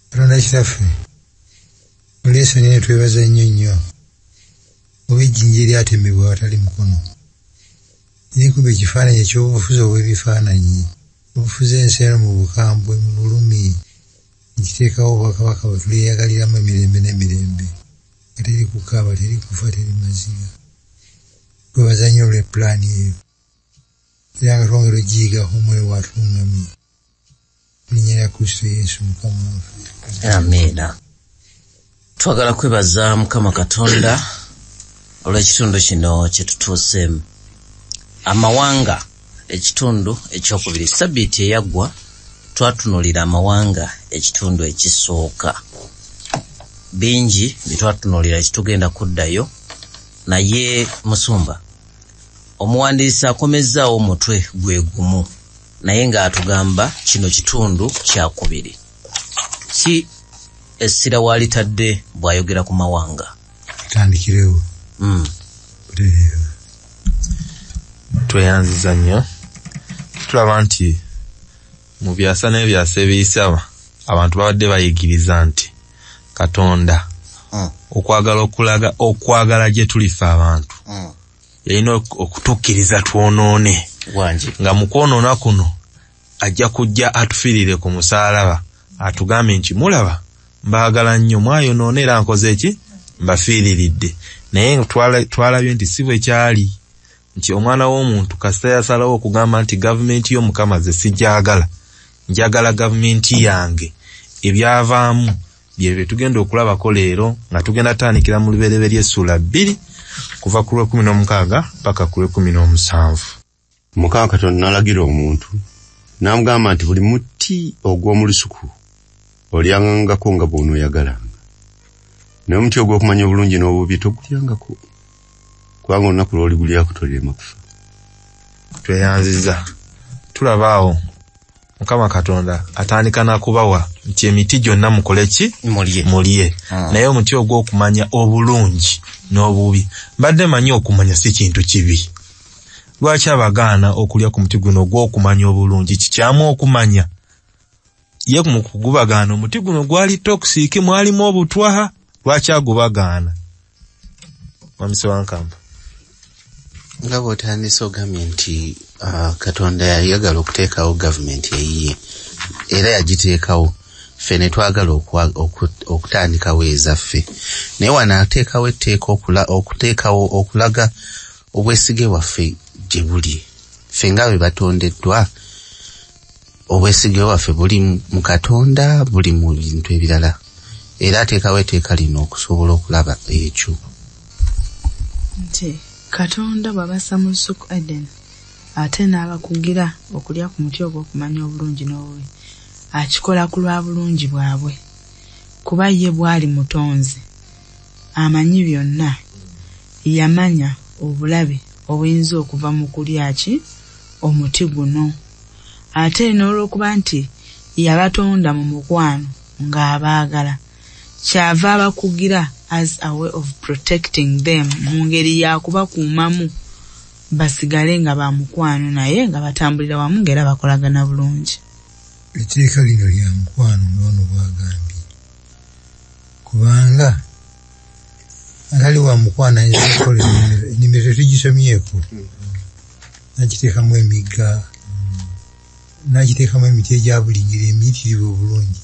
Katonda kitaffe olw'ensonyi ne twebaza nnyo ow'ejjinja eryatemebwa awatali mukono nikuba ekifaananyi eky'obufuzi obw'ebifaananyi obufuzi ensi eno mu bukambwe mu bulumi nkiteekawo obwakabaka bwe tuleeyagaliramu emirembe n'emirembe nga teri kukaaba teri kufa teri maziga twebaza nnyo olw'epulaani eyo era nga twongera ogiyigaho omwoyo watulungamye linnya lya Kristo Yesu Mukama waffe. Amiina. Twagala kwebaza Mukama Katonda olw'ekitundu kino kye tutuuseemu. Amawanga ekitundu ekyokubiri sabbiiti eyaggwa twatunuulira amawanga ekitundu ekisooka. Bingi bye twatunuulira kitugenda kuddayo naye Musumba omuwandiisi akomezzaawo omutwe gwe gumu naye ng'atugamba kino kitundu kyakubiri. Ki essira walitadde bw'ayogera ku mawanga? Tutandikirewo. Tweyanziza nnyo. Tulaba nti mu byasa n'ebyasa ebiyise abantu babadde bayigiriza nti Katonda okwagala okwagala gye tulifa abantu yalina okutukkiriza twonoone nga mu kwonoona kuno ajja kujja atufiirire ku musaalaba atugambe nti mulaba mbaagala nnyo mwayonoona era nkoze eki mbafiiriridde. Naye twalabye nti si bwe kyali nti omwana w'omuntu kasita yasalawo okugamba nti gavumenti y'Omukama ze sijjagala njagala gavumenti yange ebyavaamu bye tugenda okulabako leero nga tugenda tandikira mu lubereberye essula 2 kuva ku 16 paka ku 17. Mukama Katonda n'alagira omuntu n'amugamba nti buli muti ogw'omu lusuku olyangako nga bw'onooyagalanga naye omuti ogw'okumanya obulungi n'obubi togulyangako kubanga olunaku lw'oligulyako tolirema kufa. Tweyanziza tulabaawo Mukama Katonda atandika n'akubawa nti emiti gyonna mukole ki? Mulye. Naye omuti ogw'okumanya obulungi n'obubi mbadde manyi okumanya si kintu kibi. Lwaki abagaana okulya ku muti guno ogw'okumanya obulungi? Kikyamu okumanya ye mu kugubagaana omuti guno gwali toxic mwalimu obutwa. Lwaki agubagaana? Mwamisi Wankamba. Nga bw'otandise ogambye nti Katonda yayagala okuteekawo gavumenti eyiye era yagiteekawo ffe ne twagala okutandikawo ezaffe naye wano ateekawo etteeka okuteekawo okulaga obwesige waffe gye buli ffe nga bwe batondeddwa obwesige waffe buli mu Katonda buli mu bintu ebirala era ateekawo etteeka lino okusobola okulaba ekyo nti Katonda bw'abassa mu lusuku Eden ate n'abakugira okulya ku muti ogw'okumanya obulungi n'obubi akikola ku lwa bulungi bwabwe kuba ye bwali mutonzi amanyi byonna yamanya obulabe obuyinza okuva mu kulya ki omuti guno ate n'olw'okuba nti yabatonda mu mukwano ng'abaagala kyava abakugira as a way of protecting them mu ngeri yakubakuumamu basigale nga ba mukwano naye nga batambulira wamu ng'era bakolagana bulungi. Etteeka lino lya mukwano n'ono bwagambye kubanga atali wa mukwano ayinza okukola ennimiro tetugisomyeko nakiteekamu emigga nakiteekamu emiti egya buli ngeri emiyitirivu obulungi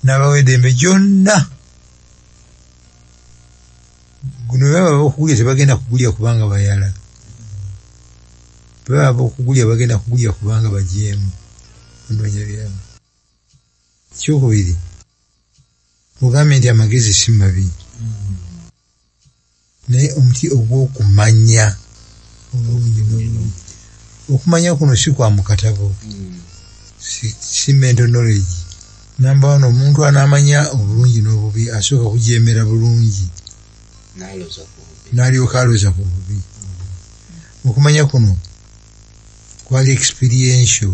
n'abawa eddembe gyonna guno baba okugulya tebagenda kugulya kubanga bayala baba okugulya bagenda kugulya kubanga bajeemu onoonya byabo. Kyokubiri ogambye nti amagezi si mabi naye omuti ogw'okumanya obulungi n'obulungi okumanya kuno si kwa mukatabo si mental knowledge. Namba wano omuntu anamanya obulungi n'obubi asooka kujeemera bulungi n'alyoka aloza ku bubi. Okumanya kuno kwali experiential.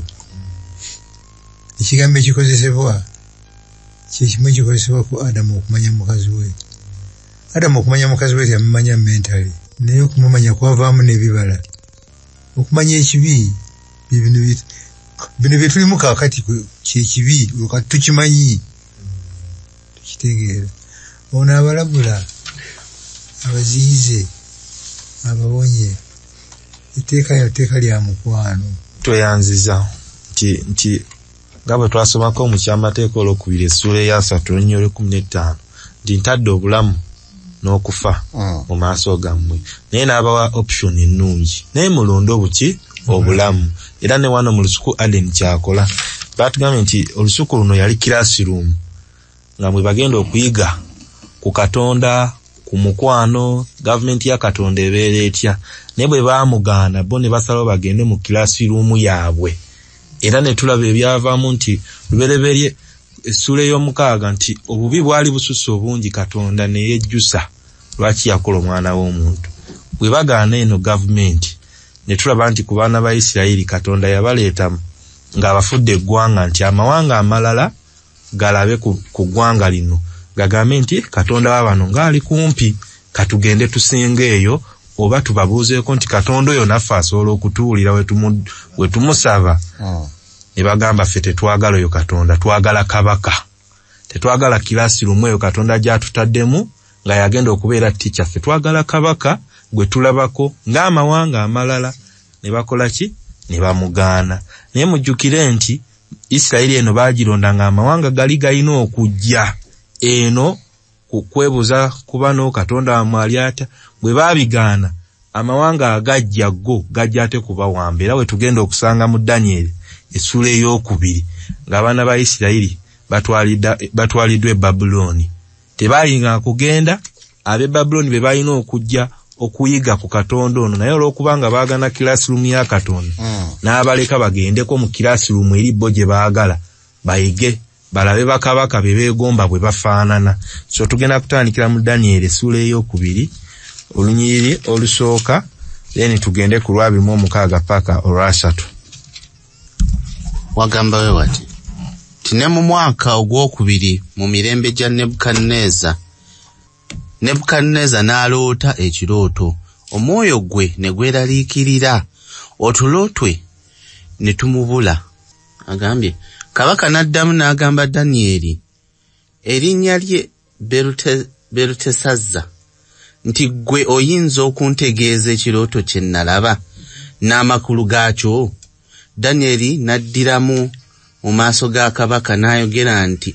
Ekigambo ekikozesebwa kyekimu ekikozesebwa ku Adamu okumanya mukazi we. Adamu okumanya mukazi we yamumanya mentally naye okumumanya kwavaamu n'ebibala. Okumanya ekibi bibino bino bye tulimu kaakati kyekibi olwo tukimanyi tukitegeera ono abalabula abaziyize abawonye etteeka lya mukwano tweyanziza nti nga bwe twasomako mu kyamateeka olwokubiri essuula eya 3:15 nti ntadde obulamu n'okufa mu maaso gammwe naye n'abawa option ennungi naye mulonde obuki obulamu era ne wano mu lusuku Aden kyakola batugambye nti olusuku luno yali classroom nga mwe bagenda okuyiga ku Katonda ku mukwano gavumenti ya Katonda ebeera etya naye bwe baamugaana bo ne basalawo bagende mu classroom yaabwe era ne tulaba ebyavaamu nti lubereberye essuula ey'omukaaga nti obubi bwali bususse obungi Katonda ne yejjusa lwaki yakola omwana w'omuntu bwe bagaana eno gavumenti ne tulaba nti ku baana ba Isirayiri Katonda yabaleeta ng'abafudde eggwanga nti amawanga amalala galabe ku ggwanga lino gagambe nti Katonda wa bano ng'ali kumpi katugende tusinga eyo oba tubabuuzeeko nti Katonda oyo naffe asobola okutuwulira we tumusaba ne bagamba ffe tetwagala oyo Katonda twagala kabaka tetwagala classroom eyo Katonda gy'atutaddemu nga yagenda okubeera teacher ffe twagala kabaka gwe tulabako ng'amawanga amalala ne bakola ki ne bamugaana naye mujjukire nti Isirayiri eno baagironda ng'amawanga gali galina okujja eno kukwebuza kubano Katonda wamwe ata bwe baabigaana amawanga agajja go gajja ate kubawamba era we tugenda okusanga mu Daniel essuula ey'okubiri ng'abaana ba Isirayiri batwaliddwa e Babuloni tebaayinga kugenda ab'e Babuloni be balina okujja okuyiga ku Katonda ono naye olw'okubanga baagana classroom ya Katonda n'abaleka bagendeko mu classroom eri bo gye baagala bayige balabe bakabaka be beegomba bwe bafaanana so tugenda kutandikira mu Daniel essuula ey'okubiri olunyiriri olusooka then tugende ku 2:6 paka olwasatu. Wagamba we wati tine mu mwaka ogwokubiri mu mirembe gya Nebukadneza n'aloota ekirooto omwoyo gwe ne gweraliikirira otulootwe ne tumubula agambye kabaka n'addamu n'agamba Danyeri erinnya lye Berutesazza nti gwe oyinza okuntegeeza ekirooto kye nalaba n'amakulu gaakyo. Danyeri n'addiramu mu maaso ga kabaka n'ayogera nti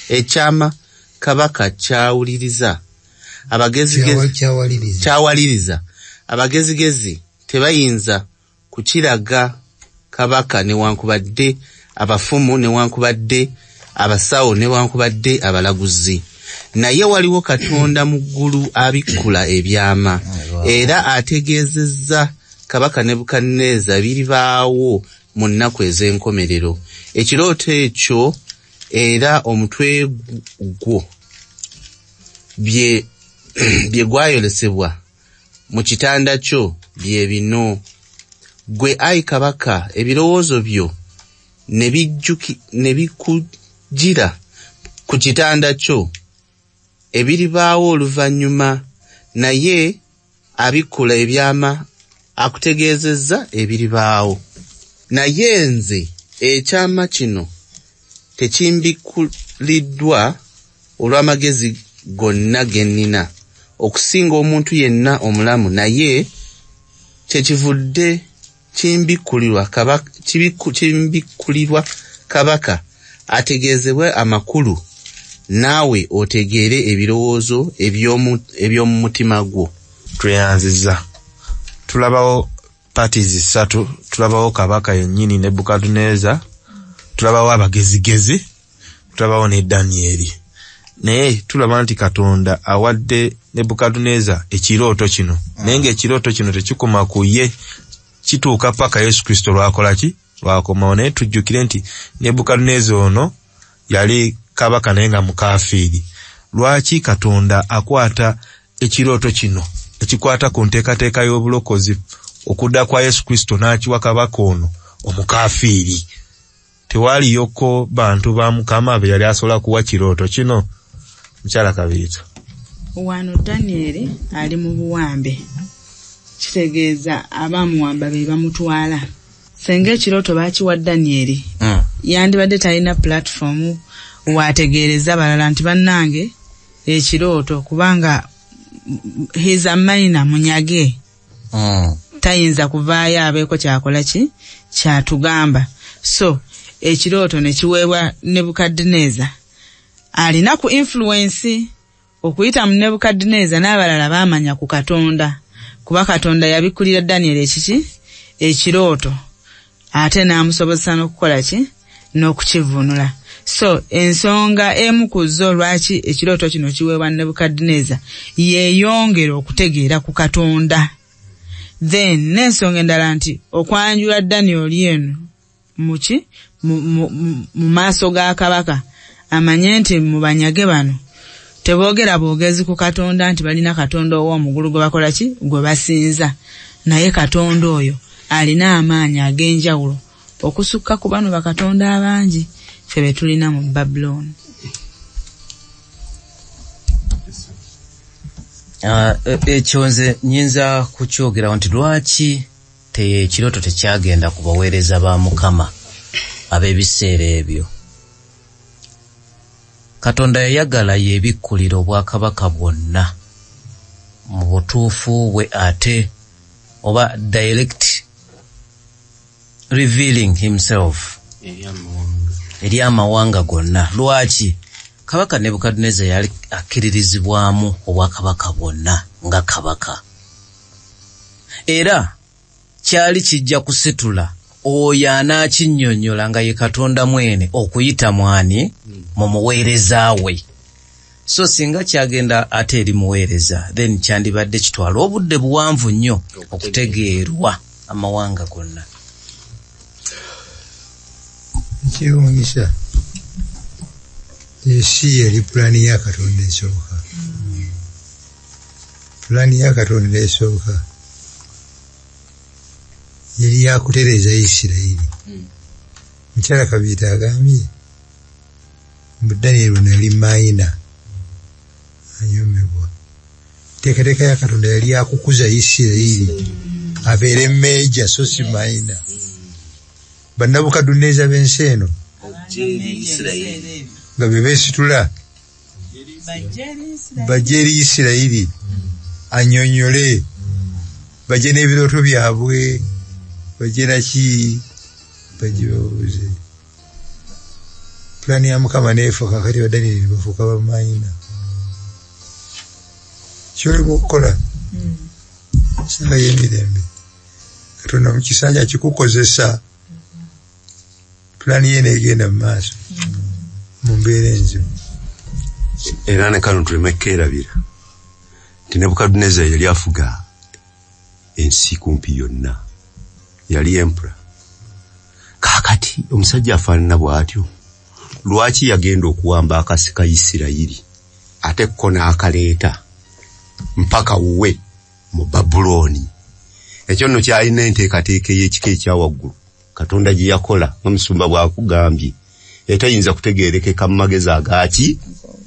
ekyama kabaka kyawaliriza abagezigezi tebayinza kukiraga kabaka newankubadde abafumu newankubadde abasawo newankubadde abalaguzi naye waliwo Katonda mu ggulu abikkula ebyama era ategeezezza kabaka Nebukadneza biribaawo mu nnaku ez'enkomerero. Ekirooto ekyo era omutwe gwo bye gwayolesebwa mu kitanda kyo bye bino. Gwe ayi kabaka ebirowoozo byo ne bikujjira ku kitanda kyo ebiribaawo oluvannyuma naye abikkula ebyama akutegeezezza ebiribaawo. Naye nze ekyama kino tekimbikkuliddwa olw'amagezi gonna ge nnina okusinga omuntu yenna omulamu naye kyekivudde kimbikkulirwa kabaka ategeezebwe amakulu naawe otegeere ebirowoozo eby'omu mutima gwo. Tweyanziza tulabawo parties 3 tulabawo kabaka yennyini Nebukadneza tulabawo abagezigezi tulabawo ne Danyeri naye tulaba nti Katonda awadde Nebukadneza ekirooto kino naye ng'ekirooto kino tekikoma ku ye kituuka paka Yesu Kristo lwakola ki lwakomawo naye tujjukire nti Nebukadneza ono yali kabaka naye nga mukafiiri. Lwaki Katonda akwata ekirooto kino ekikwata ku nteekateeka y'obulokozi okudda kwa Yesu Kristo n'akiwa kabaka ono omukafiiri? Tewaliyoko bantu ba Mukama be yali asobola kuwa kirooto kino? Mukyala Kabiito. Wano Danyeri ali mu buwambe kitegeeza abamuwamba be bamutwala Senge ekirooto baakiwa Daniel. Yandibadde talina platform waategeereza balala nti bannange ekirooto kubanga he's a minor munyage. Tayinza kuvaayo abeeko kyakola ki kyatugamba. So ekirooto ne kiweebwa Nebukadneza. Alina ku influence okuyita mu Nebukadneza n'abalala baamanya ku Katonda. Kuba Katonda yabikulira Daniel ekirooto. Ate n'amusobozesa n'okukola ki n'okukivunula. So ensonga emu ku zo lwaki ekirooto kino kiweebwa Nebukadneza yeeyongera okutegeera ku Katonda. Then n'ensonga endala nti okwanjula Daniel eno mu maaso ga kabaka amanye nti mu banyage bano teboogera boogezi ku Katonda nti balina Katonda ow'omugulu gwe bakola ki gwe basinza. Naye Katonda oyo alina amaanyi ag'enjawulo okusukka ku bano bakatonda abangi ffe be tulina mu Babylon. Ekyo nze nyinza kukyogera nti lwaki ekirooto tekyagenda ku baweereza ba Mukama ab'ebiseera ebyo. Katonda yayagala yebikkulira obwakabaka bwonna mu butuufu bwe ate oba direct revealing himself eri amawanga gonna. Lwaki kabaka Nebukadneza yali akkiririzibwamu obwakabaka bwonna nga kabaka, era kyali kijja kusitula oyo anaakinnyonnyola nga ye Katonda mwene okuyita mwani mu muweereza we. So singa kyagenda ate eri muweereza then kyandibadde kitwala obudde buwanvu nnyo okutegeerwa amawanga gonna. Nkiwunyisa ensi yali pulaani ya Katonda esooka. Pulaani ya Katonda esooka yali yakutereeza Isirayiri. Mukyala Kabiita agambye mbu Daniel ono yali mayina anyomebwa. Teekateeka ya Katonda yali yakukuza Isirayiri abeere meeja so si mayina. Bannabukaduneza b'ensi eno nga be beesitula bajje eri Isirayiri annyonnyole, bajje n'ebirooto byabwe, bajje naki, bajje babuuze. Pulaani ya Mukama neefa kakati ba Daniel bafuuka bamayina. Kyoli kukola sanga y'emirembe Katonda mu kisanja kikukozesa. Pulaani ye neegenda mu maaso mu mbeera enzibu. Era ne kano tuleme kkeerabira nti Nebukadneza yali afuga ensi kumpi yonna, yali empura. Kaakati omusajja afaanana bw'atyo lwaki yagenda okuwamba akasi ka Isirayiri ate ko n'akaleeta mpaka wuwe mu Babuloni? Ekyo nno kyalina enteekateeka ey'ekika ekya waggulu Katonda gye yakola nga Musumba bw'akugambye, etayinza kutegeerekeka mu magezi agaaki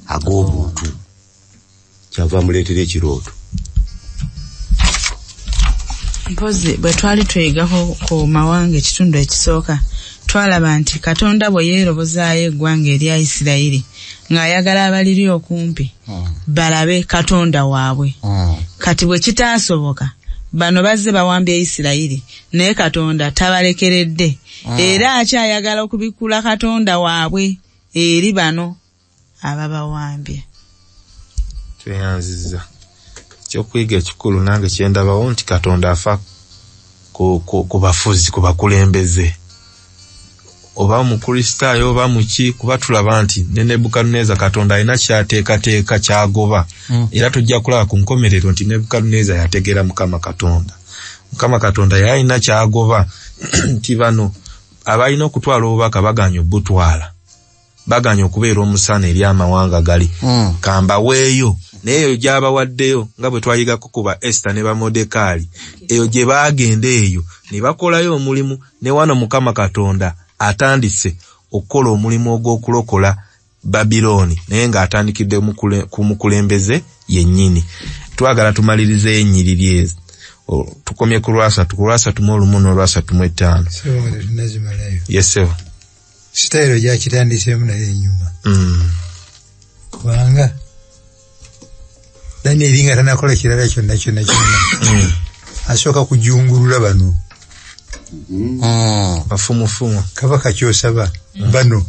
ag'obuntu. Kyava muleetera ekirooto. Mpozi bwe twali twegako ku mawanga ekitundu ekisooka twalaba nti Katonda bwe yeerobozaayo eggwanga erya Isirayiri ng'ayagala abaliri okumpi balabe Katonda waabwe. Kati bwe kitaasoboka bano bazze bawambye Isirayiri naye Katonda tabalekeredde era akyayagala okubikula Katonda waabwe eri bano ababawambye. Tweyanziza kyokwiga ekikulu nange kyendabawo nti Katonda afa ku bafuzi, ku bakulembeze, oba mu Kristaayo oba muki, kuba tulaba nti ne Nebukadneza Katonda alina kyateekateeka kyagoba. Era tujja kulaba ku nkomerero nti Nebukadneza yategeera Mukama Katonda. Mukama Katonda yalina kyagoba nti bano abalina okutwala obubaka baganya obutwala, baganya okubeera omusana eri amawanga gali. Kambaweeyo neyo gyabawaddeyo nga bwe twayigako kuba Esther ne ba Modekali, eyo gye baagenda eyo ne bakolayo omulimu. Ne wano Mukama Katonda atandise okukola omulimu ogw'okulokola Babiloni naye ng'atandikidde ku mukulembeze yennyini. Twagala tumalirize ennyiriri ezo. tukomye ku Lwasatu mu olumu n'Olwasatu mu etaano. Yes sir. Sitayiro gyakitandiseemu naye enyuma. Kubanga Daniel nga tanakola kirala kyonna. Asooka kujungulula bano. Bafumufumu. Kabaka kyosaba bano.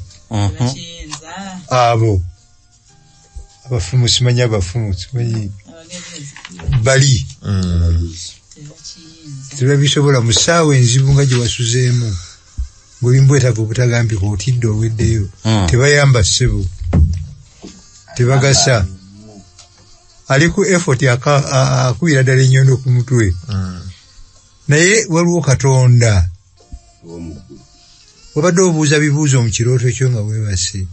Abo. Abafumu simanya abafumu simanyi. Bali. Tebabisobola mu ssaawa enzibu nga gye wasuzeemu. Buli mbwetaavu obutagambika otidde oweddeyo. Tebayamba ssebo. Tebagasa. Ali ku effort akubira ddala ennyondo ku mutwe. Naye waliwo Katonda. Wabadde obuuza bibuuzo mu kirooto kyo nga weebase.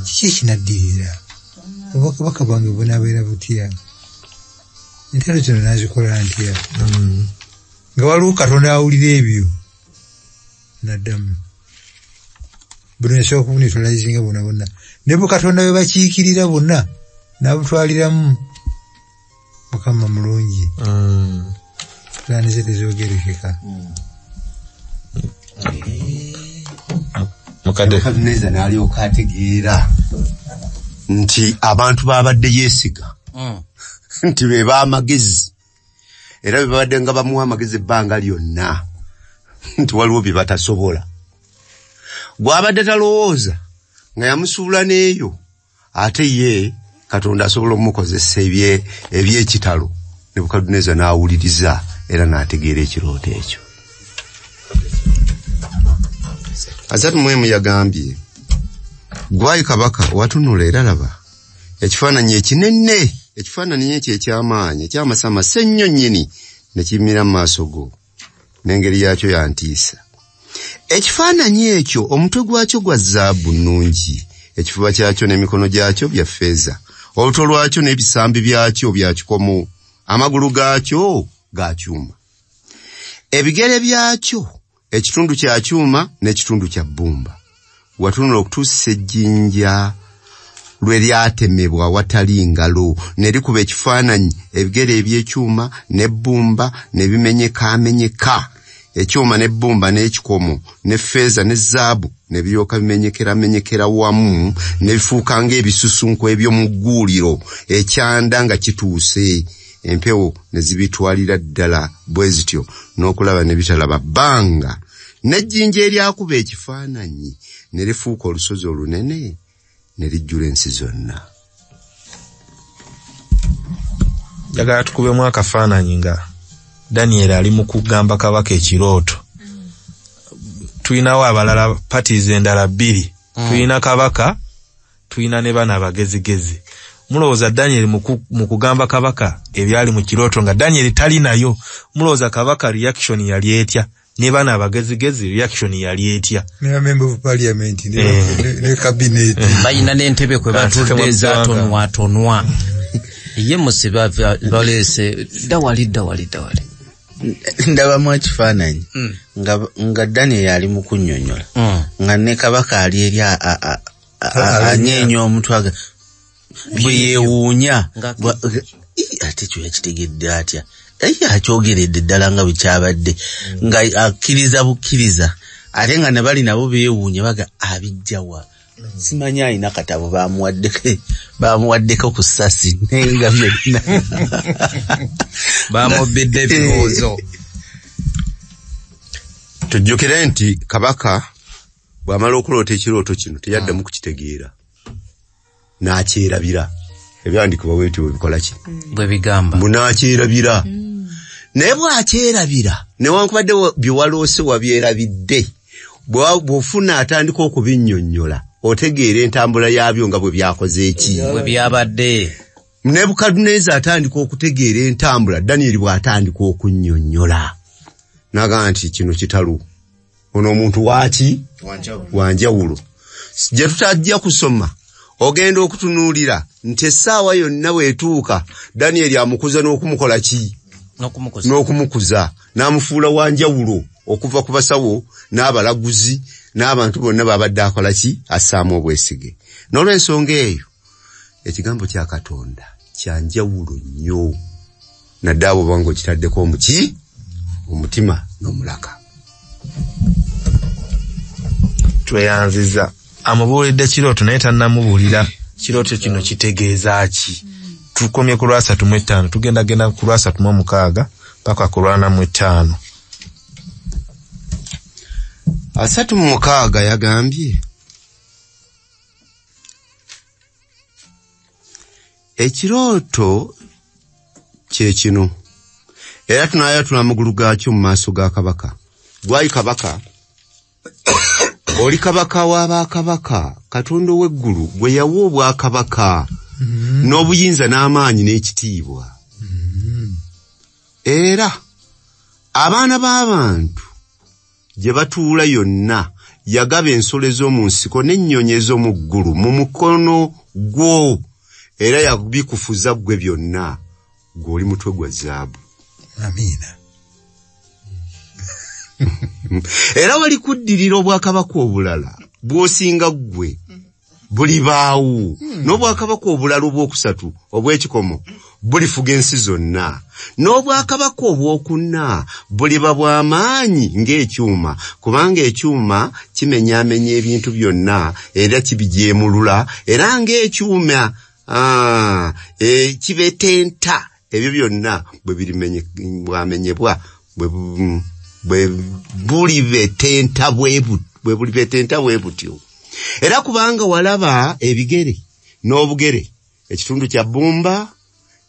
Kiki ekinaddirira? Obubaka bwange bunaabeera butya? Entalo zino nazikola ntya? Nga waliwo Katonda awulira ebyo. Naddamu. Buno esobola kubunitulayizinga bonna. Ne bu Katonda bwe bakiikirira bonna. Nabutwaliramu Mukama mulungi. Pulaani ze tezoogerekeka. Nebukadneza n'alyoka ategeera nti abantu babadde yeesiga nti be b'amagezi era be babadde nga bamuwa amagezi ebbanga lyonna nti waliwo bye batasobola. Gwabadde talowooza nga yamusuula n'eyo ate ye Katonda asobola omukozesa eby'ekitalo. Nebukadneza n'awuliriza era n'ategeera ekirooto ekyo. Azatu mwemu yagambye, gwaayi kabaka watunula era laba ekifaananyi ekinene, ekifaananyi ekyo eky'amaanyi ekyamasama ennyo nnyini ne kimira mu maaso go n'engeri yakyo yantiisa. Ekifaananyi ekyo omutwe gwakyo gwa zaabu nnungi, ekifuba kyakyo n'emikono gyakyo bya ffeeza, oluto lwakyo n'ebisambi byakyo bya kikomo, amagulu gaakyo ga kyuma, ebigere byakyo ekitundu kya kyuma n'ekitundu kya bbumba. Watunula okutuusa ejjinja lwe lyatemebwa watali ngalo ne likuba ekifaananyi ebigere eby'ekyuma n'ebbumba ne bimenyekamenyeka, ekyuma n'ebbumba n'ekikomo n'effeeza ne zaabu ne biryoka bimenyekera wamu ne bifuuka ng'ebisusunku eby'omu gguuliro ekyanda nga kituuse. Empewo ne zibitwalira ddala bwe zityo n'okulaba ne bitalaba bbanga, n'ejjinja eryakuba ekifaananyi ne lifuuka olusozi olunene ne lijjula ensi zonna. Njagala tukubemu akafaananyi nga Daniel ali mu kugamba kabaka ekirooto. Tuyinawo abalala parties endala bbiri. Tuyina kabaka, tuyina ne bana abagezigezi. Mulowooza Daniel mu kugamba kabaka ebyali mu kirooto nga Daniel tali nayo. Mulowooza kabaka reaction yali etya? Ne bana abagezigezi reaction yali etya? Ne member of parliament ne cabinet. Bayina n'entebe kwe batudde zaatonwa. Ye musiba balese dawali. Ndaba mu kifaananyi nga Daniel yali mu kunnyonnyola nga ne kabaka ali eri anyeenya omutwe bwe yeewuunya ate kyo yakitegedde atya akyogeredde ddala nga bwe kyabadde nga akkiriza bukkiriza ate nga ne bali nabo beewuunya baga abijjawa simanyi alina katabo bamuwaddeko ku ssasi nenga byonna bamubbidde ebirowoozo. Tujjukire nti kabaka bw'amala okuloota ekirooto kino teyaddamu kukitegeera n'akyerabira. Ebyandikibwa bwetyo bikola ki? Bwe bigamba. Bunaakyerabira. Naye bw'akyerabira newankubadde bye waloose wabyerabidde bw'ofuna atandika okubinnyonnyola otegeera entambula yaabyo nga bwe byakoze eki. Bwe byabadde. Nebukadneza atandika okutegeera entambula, Daniel bw'atandika okunnyonnyola. Naga nti kino kitalu. Ono omuntu waaki? Wanjawulo. Gye tutajja kusoma. Ogenda okutunuulira nti essaawa yonna bw'etuuka Daniel amukuza n'okumukola ki? N'okumukuza. N'amufuula wanjawulo okuva ku basawo n'abalaguzi n'abantu bonna babadde akola ki? Assaamu obwesige. N'olw'ensonga eyo ekigambo kya Katonda kyanjawulo nnyo nadde abo banga okitaddeko omutima n'omulaka. Tweyanziza amubuulidde kirooto naye tannamubuulira kirooto kino kitegeeza ki. Tukomye ku 35 tugenda ku 36 paka ku 45. 36 yagambye ekirooto kye kino era tunayatula amagulu gaakyo mu maaso ga kabaka. Gwali kabaka oli kabaka w'abakabaka, Katonda w'eggulu gwe yawa obwakabaka n'obuyinza n'amaanyi n'ekitiibwa. Era abaana b'abantu gye batuula yonna yagaba ensolo ez'omu nsiko n'ennyonyi ez'omu ggulu mu mukono gwo, era yabikufuza ggwe byonna, gw'oli mutwe gwa zaabu. Amiina. Era wali kuddirira obwakabaka obulala bw'osinga ggwe buli baawo, n'obwakabaka obulala obwokusatu obw'ekikomo bulifuga ensi zonna, n'obwakabaka obwokuna buliba bw'amaanyi ng'ekyuma, kubanga ekyuma kimenyaamenya ebintu byonna era kibijeemulula, era ng'ekyuma kibetenta ebyo byonna bwamenyebwa bwe bulibetenta bwe butyo. Era kubanga walaba ebigere n'obugere, ekitundu kya bbumba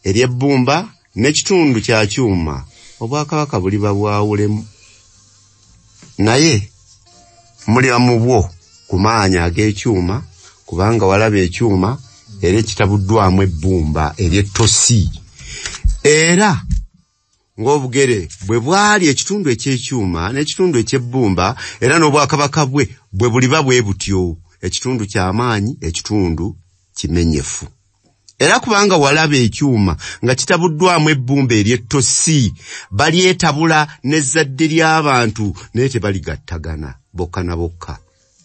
ery'ebbumba n'ekitundu kya kyuma, obwakabaka buliba bwawulemu, naye muliba mu bwo ku maanyi ag'ekyuma, kubanga walaba ekyuma era ekitabuddwamu ebbumba ery'ettosi. Era ng'obugere bwe bwali ekitundu eky'ekyuma n'ekitundu eky'ebbumba, era n'obwakabaka bwe buliba bwe butyo, ekitundu ky'amaanyi, ekitundu kimenyefu. Era kubanga walaba ekyuma nga kitabuddwamu ebbumba ery'ettosi, balyetabula n'ezzadde ly'abantu naye tebaligattagana bokka na bokka,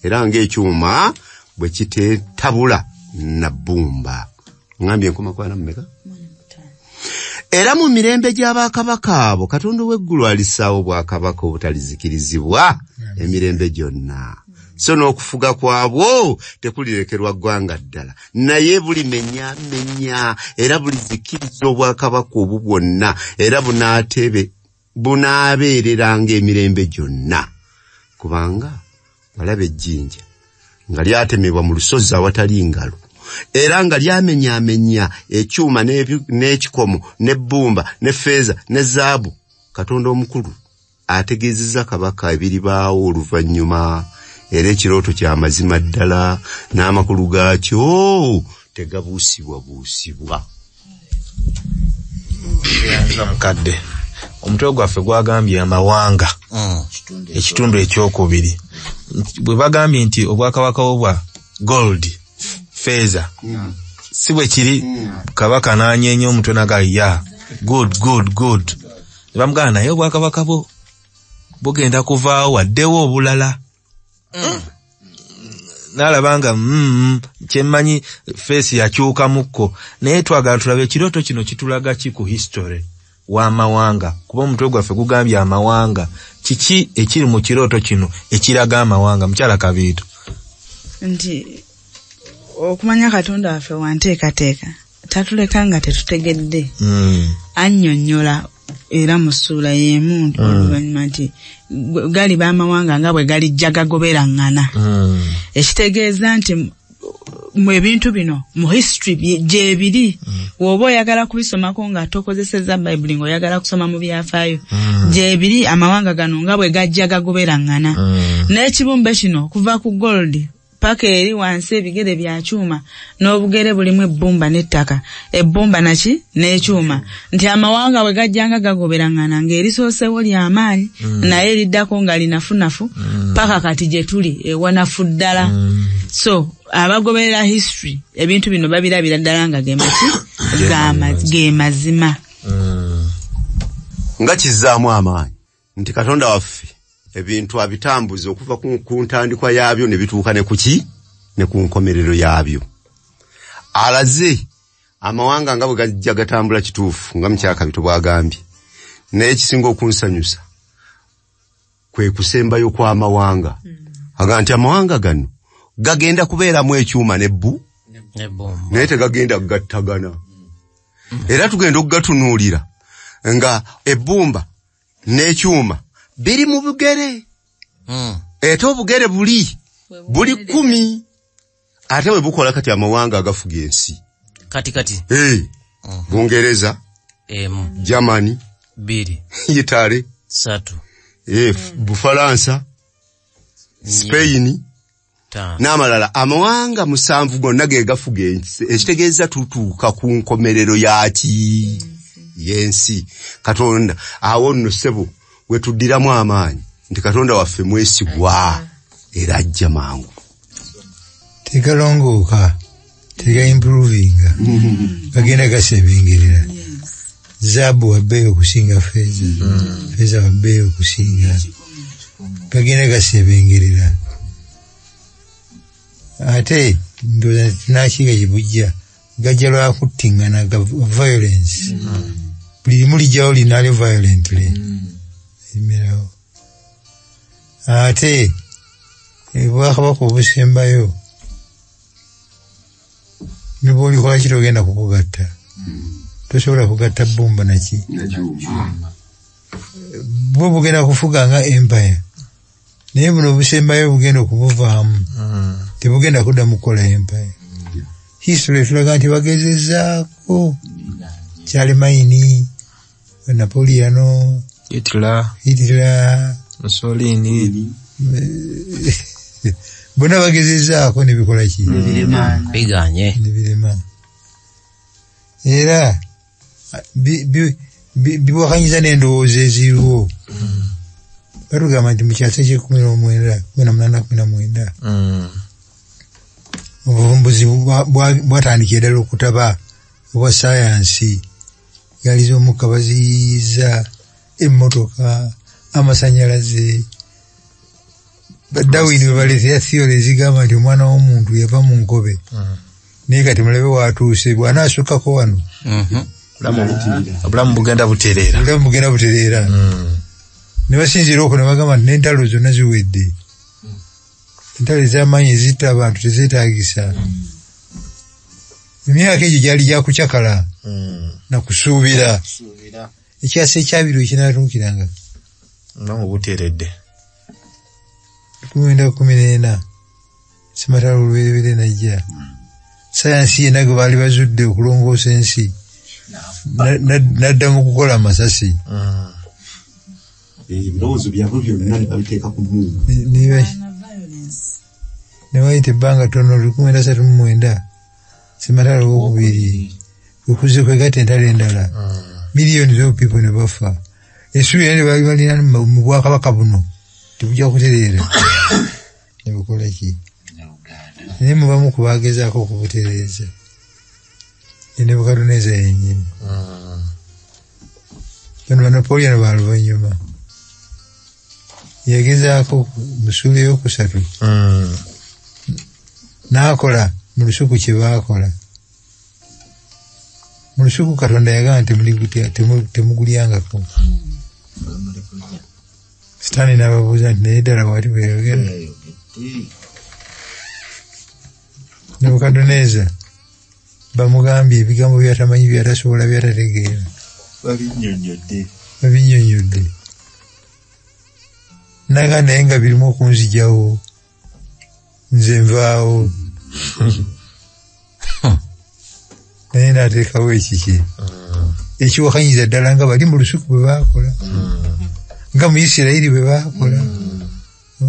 era ng'ekyuma bwe kitetabula na bbumba. Ngambye nkomakwana mmeka? Era mu mirembe gy'abakabaka abo Katonda w'eggulu alisaawo obwakabaka obutalizikirizibwa emirembe gyonna, so n'okufuga kwabwo tekulirekerwa ggwanga ddala, naye bulimenya era bulizikiriza obwakabaka obwo bwonna, era bunaabeereranga emirembe gyonna. Kubanga walaba ejjinja nga lyatemebwa mu lusozi awatali ngalo, era nga lyamenyaamenya ekyuma n'ekikomo n'ebbumba n'effeeza ne zaabu, Katonda omukulu ategeezezza kabaka ebiribaawo oluvannyuma, era ekirooto kya mazima ddala n'amakulu gaakyo tegabuusibwabuusibwa. Yanza mukadde omutwe gwaffe gwagambye amawanga, ekitundu ekyokubiri, bwe bagambye nti obwakabaka obwa gold feza si bwe kiri, kabaka n'anyeenya omutwe nagaya good nebamugana naye obwakabaka bugenda kuvaawo waddewo obulala. N'alabanga kyemmanyi feesi yakyukamukko, naye twagala tulabe ekirooto kino kitulaga ki ku history w'amawanga, kuba omutwe gwaffe gugambye amawanga. Kiki ekiri mu kirooto kino ekiraga amawanga, mukyala Kabiito? Nti okumanya Katonda waffe wanteekateeka, tatuleka nga tetutegedde. Annyonnyola era mu ssuula y'emu oluvannyuma nti gali b'amawanga nga bwe galijja gagoberaŋŋana. Ekitegeeza nti mu ebintu bino mu history gyebiri, woba oyagala kubisomako nga tokozesezza Bayibuli ng'oyagala kusoma mu byafaayo, gyebiri amawanga gano nga bwe gajja gagoberaŋŋana. N'ekibumbe kino kuva ku gold paka eri wansi ebigere bya kyuma, n'obugere bulimu ebbumba n'ettaka, ebbumba naki n'ekyuma, nti amawanga bwe gajjanga gagoberaŋŋana ng'erisoosewo ly'amaanyi naye eriddako nga linafunafu paka kati gye tuli ewanafu ddala. So abagoberera history ebintu bino babirabira ddala nga ge mazima. Nga kizzaamu amaanyi nti Katonda waffe ebintu abitambuza okuva ku ntandikwa yaabyo ne bituuka ne kuki ne ku nkomerero yaabyo. Alaze amawanga nga bwe gajja gatambula kituufu nga mukyaka bito bwagambye naye ekisinga okunsanyusa kwe kusembayo kw'amawanga aga nti amawanga gano gagenda kubeeramu ekyuma nebbu naye tegagenda kugattagana era tugenda okugatunuulira nga ebbumba n'ekyuma biri mu bugere ate obugere buli 10 ate bwe bukola kati amawanga agafuga ensi kati Bungereza Germany 2 Italy 3 Bufaransa Spain n'amalala amawanga 7 gonna ge gafuga ensi ekitegeeza tutuuka ku nkomerero yaki yensi Katonda awo nno ssebo we tuddiramu amaanyi nti Katonda waffe mwesigwa era ajja mangu tegalongooka tega improvinga gagenda gasebengerera zaabu wabbeeyo okusinga feeza wabbeeyo okusinga gagenda gasebengerera ate ndoza nakiga kibujja gajja lwakuttingana violence buli limu lijjawo linaali violently imerawo ate bwakabaka obusembayo niba olikola kitogenda kukugatta tosobola kugatta bbumba naki bwe bugenda kufuga nga empire naye buno obusembayo bugenda okubuvaamu tebugenda kuddamu kukola empire history tulaga nti bagezezaako Charlemagne Napoleon Hitler Mussolini bonna bagezezaako nebikola ki biganye nebirema era biwakanyiza n'endowooza eziriwo batugamba nti mu kyasa ky'e19 obuvumbuzi bwatandikira ddala okutaba obwa sayansi gali z'omukka baziyiza emmotoka amasanyalaze Darwin bwe baleetera theory ezigamba nti omwana w'omuntu yava mu nkobe naye kati mulabe watuuse bw'anaasukkako wano obulamu bugenda butereera ne basinziira okwo ne bagamba nti n'entalo zonna ziwedde entalo ez'amaanyi ezitta abantu tezeetaagisa emyaka egyo gyali gyakucakala nakusuubira ekyasa ekyabiri ekinaatuukiranga buteredde 1914 Simatala olubereberye najja sayansi yenna gwe baali bazudde okulongoosa ensi nadda mu kukola amasasi ebirowoozo byabwe byonna ne babiteeka ku mungu ne wayita ebbanga ttono 1939 Simatala owokubiri kwekuze kwegatta entalo endala miliyoni z'obupipo ne bafa ensubi yonna ne baali balina mu bwakabaka buno tebujja kutereera ne bukola ki naye mubamu kubagezaako okubutereeza ne Nebukadduneeza yennyini bano ba Napoleon ba luvannyuma yagezaako mu ssuula ey'okusatu n'akola mu lusuku kye baakola mu lusuku Katonda yagamba temugulyangako Sitaani n'ababuuza nti naye ddala bw'ati bweyogera Nebukadduneeza bamugambye ebigambo byatamanyi byatasobola byatategeera babinnyonnyodde naga naye nga birimu okunzijawo nze nvaawo naye n'ateekawo ekiki ekiwakanyiza ddala nga bali mu lusuku bwe baakola nga mu Isirayiri bwe baakola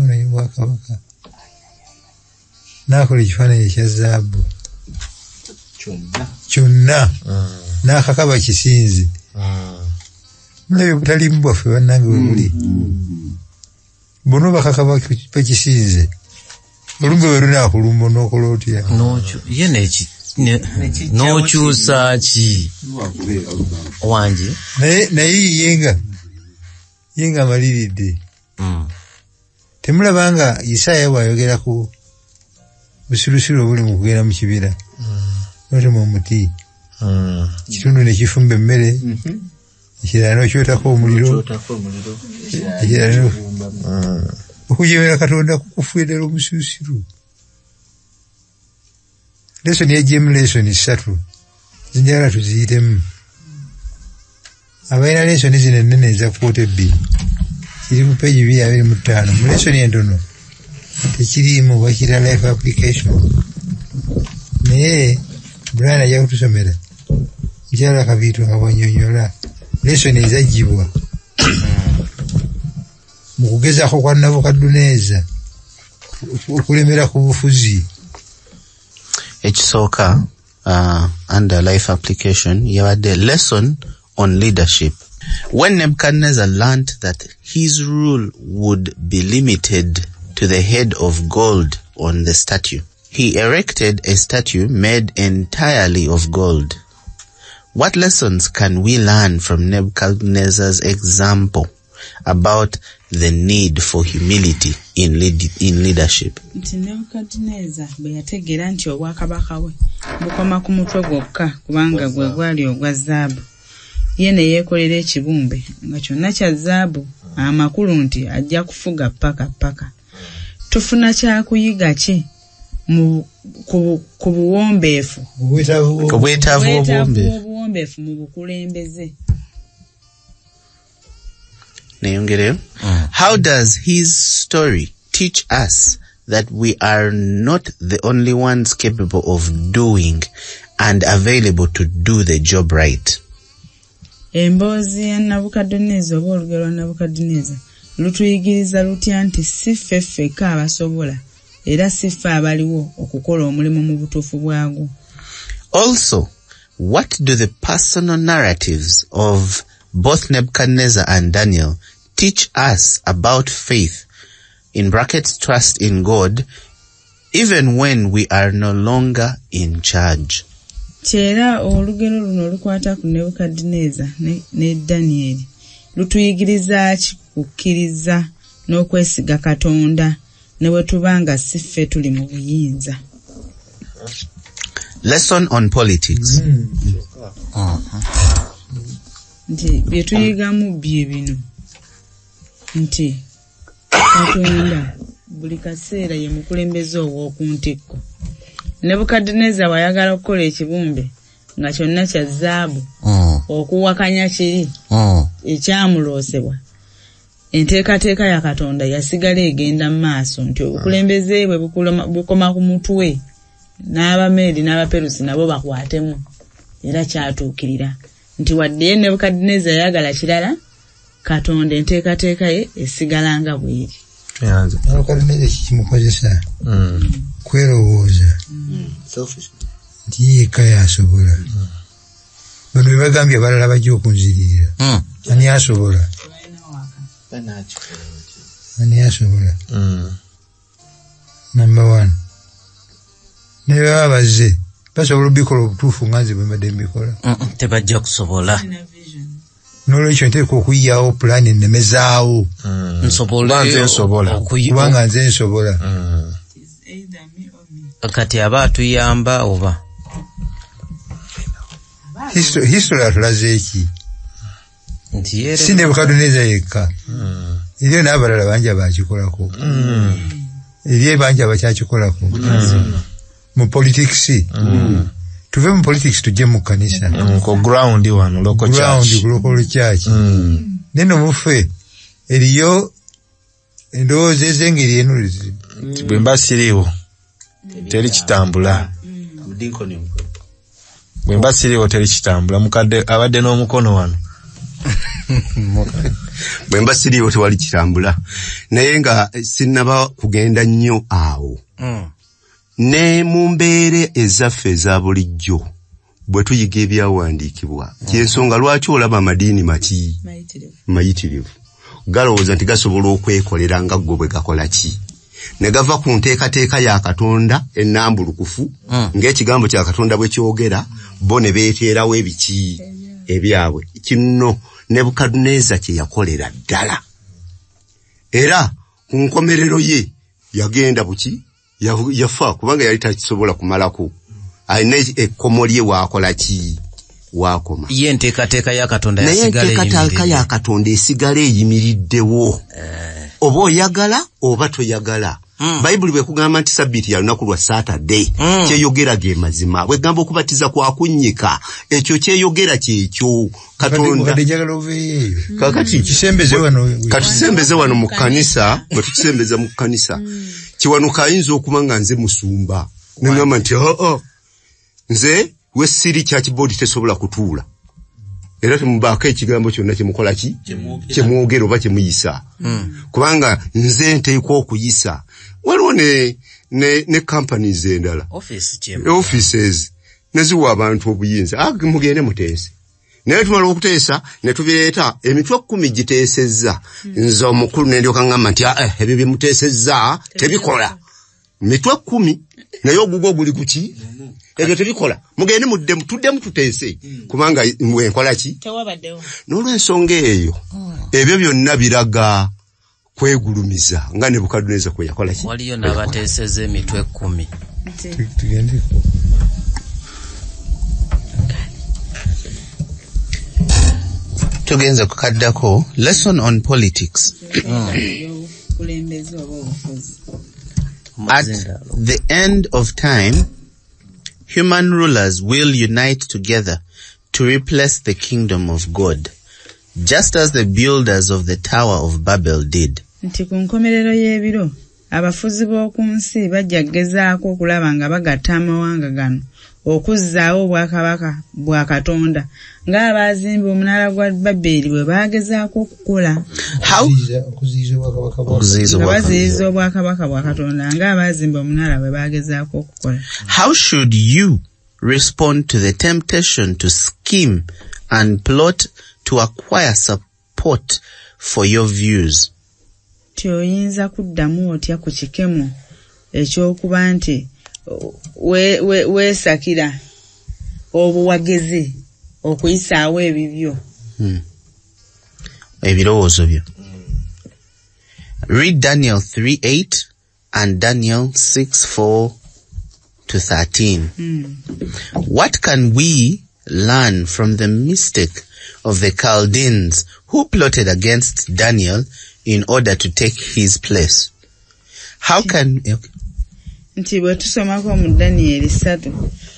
naye bwakabaka n'akola ekifaananyi ekya zaabu kyonna n'akakaba kisinze mulabye butalimu bwaffe bannange bwe buli bono bakakaba bakisinze olumbe bwe lunaakulumba onookola otya ye n'okyusa ki wange naye yenga amaliridde temulabanga Isaaya bw'ayogera ku busirusiru obuli mu kugenda mu kibira notema omuti Kitundu ne kifumba emmere. Ekirala n'okyotako omuliro. Ekirala okujemera Katonda kukufuirira omusirusiru. Lesson yejjemu lesson 3. Zinjala tuziyitemu. Abaina lesson zino ennene eza kwota 2. Kiri ku page 225. Mu lesson entono tekirimu wakira life application. Naye Brian ajja kutusomera. Njala kabitu abanyonyola. Lesson ezajjibwa. Mu kugezaako kwa Nabukadduneeza okulemera ku bufuzi. Ekisooka under life application yabadde lesson on leadership. When Nebuchadnezzar learned that his rule would be limited to the head of gold on the statue, he erected a statue made entirely of gold. What lessons can we learn from Nebuchadnezzar's example about the need for humility in leadership? Nti Nebukadneeza bwe yategeera nti obwakabaka bwe bukoma ku mutwe gwokka kubanga gwe gwali ogwa zaabu, ye ne yeekolera ekibumbe nga kyonna kya zaabu, amakulu nti ajja kufuga paka. Tufuna kyakuyiga ki ku buwombeefu Obwetaavu obuwombeefu mu bukulembeze? Neyongereyo. How does his story teach us that we are not the only ones capable of doing and available to do the job right? Emboozi ya Nabukadduneeza oba olugero lwa Nabukadduneeza lutuyigiriza lutya nti si ffe ffekka abasobola era si ffe abaliwo okukola omulimu mu butuufu bwagwo. Also, what do the personal narratives of both Nebuchadnezzar and Daniel teach us about faith, in brackets trust in God, even when we are no longer in charge? Kyera olugero luno olukwata ku Nebukadduneeza ne Daniel lutuyigiriza ki kukkiriza n'okwesiga Katonda ne bwe tubanga si ffe tuli mu buyinza. Lesson on politics. Nti bye tuyigamu bye bino nti Katonda buli kaseera ye mukulembeze ow'oku ntikko. Nebukadduneeza wayagala okukola ekibumbe nga kyonna kya zaabu okuwakanya kiri ekyamuloosebwa, enteekateeka ya Katonda yasigala egenda mu maaso nti obukulembeze bwe bukoma ku mutwe, n'Abameedi n'Abaperusi nabo bakwatemu, era kyatuukirira nti wadde Nebukadduneeza yayagala kirala, Katonda enteekateeka ye esigala nga bw'eri. Nebukadduneeza kikimukozesa kwerowooza nti yekka yasobola. Bano bwe bagambye abalala bajja okunziririra, ani asobola? Ani asobola? Number 1. Ne baba bazze basobola obikola obutuufu nga nze bwe mbadde mbikola? Tebajja kusobola. N'olwekyo nteeka okuyyawo pulaani ennemezaawo kubanga nze nsobola. Kati aba atuyamba oba history atulaze eki? Si Nebukadduneeza yekka, eriyo n'abalala bangi abakikolako, eriyo bangi abakyakikolako mu politics. Tuve mu politics tujje mu kanisa, ko ground wano local church. Neno mufe eriyo endowooza ez'engeri eno bwe mba siriiwo teri kitambula. Bwe mba siriiwo teri kitambula. Mukadde abadde n'omukono wano. Bwe mba siriiwo tewali kitambula. Naye nga sinnaba kugenda nnyo awo. Ne mu mbeere ezaffe eza bulijjo bwe tuyiga ebyawandiikibwa, kyensonga lwaki olaba amadiini mayitirivu galowooza nti gasobola okwekolera nga ggwe bwe gakola ki, ne gava ku nteekateeka ya Katonda ennambulukufu ng'ekigambo kya Katonda bwe kyogera, bo ne beeteerawo ebiki ebyabwe. Kino Nebukadduneeza kye yakolera ddala, era ku nkomerero ye yagenda buki yafa kubanga yali takisobola kumalako, alina ekkomo lye waakola ki wakoma. Ye nteekateeka ya Katonda naye yasigala enteekateeka ya Katonda esigala eyimiriddewo. Oba oyagala oba toyagala. Bayibuli bwekugamba nti Sabbiiti ya lunaku lwa Saturday. Kyeyogera ge mazima. Bwegamba okubatiza kwa kunnyika. Ekyo kyeyogera kyekyo. Katonda. Kakati katusembeze wano mu kkanisa. Bwe tutusembeza mu kkanisa. Kiwanuka ayinza okuba nga nze musumba. Nengamba nti nze wessiri church board tesobola kutuula. Era temubaako ekigambo kyonna kyemukola ki? Kyemwogera oba kyemuyisa. Kubanga nze nteekwa okuyisa. Waliwo ne companies endala. Offices. Neziwa abantu obuyinza. Mugende muteese. Naye tumala okuteesa ne tubireeta emitwe 10 giteesezza. Nze omukulu n'endyoka ngamba nti ebyo bye muteesezza tebikola. Mitwe 10 naye ogugo guli kuki? Ebyo tebikola. Mugende muddemu tuddemu tuteese. Kubanga mwenkola ki? Tewabaddewo. N'olw'ensonga eyo ebyo byonna biraga kwegulumiza nga Nebukadduneeza kwe yakola ki? Waliyo n'abateeseza emitwe 10. Tugende. Tugenze kukaddako lesson on politics. At the end of time, human rulers will unite together to replace the kingdom of God, just as the builders of the Tower of Babel did. Nti ku nkomerero y'ebiro abafuzi b'oku nsi bajja kugezaako okulaba nga bagatta amawanga gano okuzzaawo obwakabaka bwa Katonda ng'abaazimba omunaala gwa Babeli bwe baagezaako okukola. Baziyiza obwakabaka bwa Katonda ng'abaazimba omunaala bwe baagezaako okukola. How should you respond to the temptation to scheme and plot to acquire support for your views? Oyinza kuddamu otya ku kikemo ekyokuba nti weesakira obuwagezi okuyisaawo ebibyo. Ebirowoozo byo. Read Daniel 3:8 and Daniel 6:4-13. What can we learn from the mistake of the Chaldeans who plotted against Daniel in order to take his place? How can... Nti bwe tusomako mu Daniel 3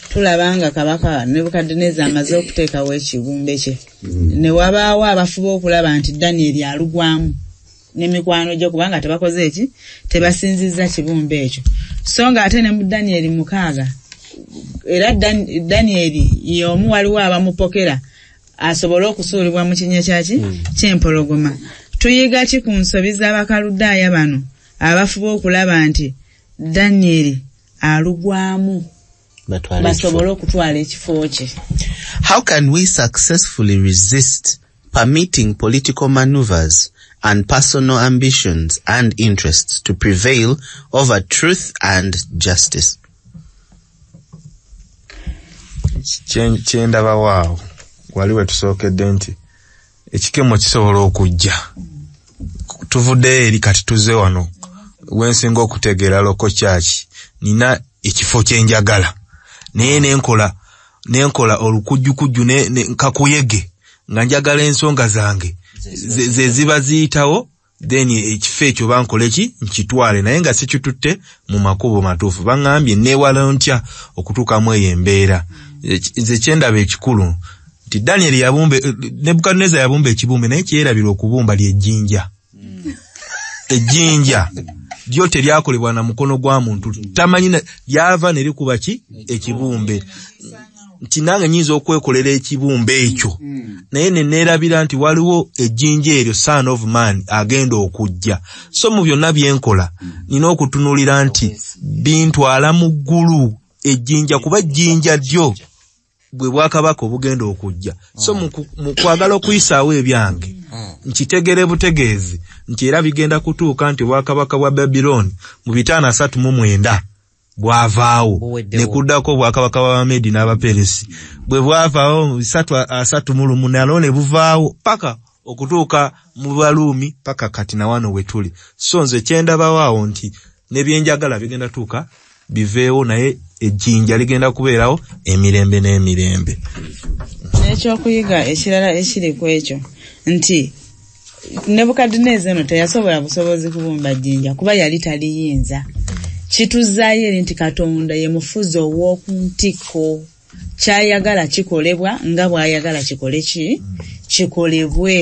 tulaba nga kabaka Nebukadduneeza amaze okuteekawo ekibumbe kye. Ne wabaawo abafuba okulaba nti Daniel alugwamu n'emikwano gye kubanga tebakoze eki tebasinzizza kibumbe ekyo. So nga ate ne mu Daniel 6 era Daniel y'omu waliwo abamupokera asobole okusuulibwa mu kinnya ky'empologoma. Tuyiga ki ku nsobi z'Abakaludaaya bano abafuba okulaba nti Daniel alugwamu basobole okutwala ekifo kye? How can we successfully resist permitting political maneuvers and personal ambitions and interests to prevail over truth and justice? Kyendaba waawo waliwe tusookedde nti ekikemo kisobola okujja. Tuvudde eri kati tuze wano wensinga okutegeera loko kyaki nina ekifo kyenjagala naye nenkola olukujjukujju nkakuyege nga njagala ensonga zange ze ziba ziyitawo then ekifo ekyo bankola ki nkitwale naye nga sikitutte mu makubo matuufu. Baŋŋambye neewala ntya okutuukamu eyo embeera. Nze kyendaba ekikulu nti Daniel Nebukadduneeza yabumba ekibumbe naye kyerabira okubumba ly'ejjinja. Ejjinja lyo teryakolebwa na mukono gwa muntu. Tamanyi lyava ne likuba ki ekibumbe. Nti nange nyinza okwekolera ekibumbe ekyo naye ne neerabira nti waliwo ejjinja eryo Son of Man agenda okujja. So mu byonna byenkola nina okutunulira nti bintwala mu ggulu ejjinja kuba ejjinja lyo bwe bwakabaka obugenda okujja. So mu kwagala okuyisaawo ebyange nkitegere butegeezi nti era bigenda kutuuka nti bwakabaka bwa Babylon mu 539 bwavaawo ne kuddako bwakabaka bw'Abamedi n'Abaperesi bwe bwavaawo mu 338 ne buvaawo paka okutuuka mu Baluumi paka kati na wano we tuli. So nze kyendabawaawo nti nebyenjagala bigenda tuuka biveewo naye ejjinja ligenda kubeerawo emirembe n'emirembe. N'ekyokuyiga ekirala ekiri ku ekyo nti Nebukadneza ono teyasobola busobozi kubumba jjinja kuba yali taliyinza. Kituzaayo eri nti Katonda ye mufuzi ow'oku ntikko. Kyayagala kikolebwa nga bw'ayagala kikolebwe.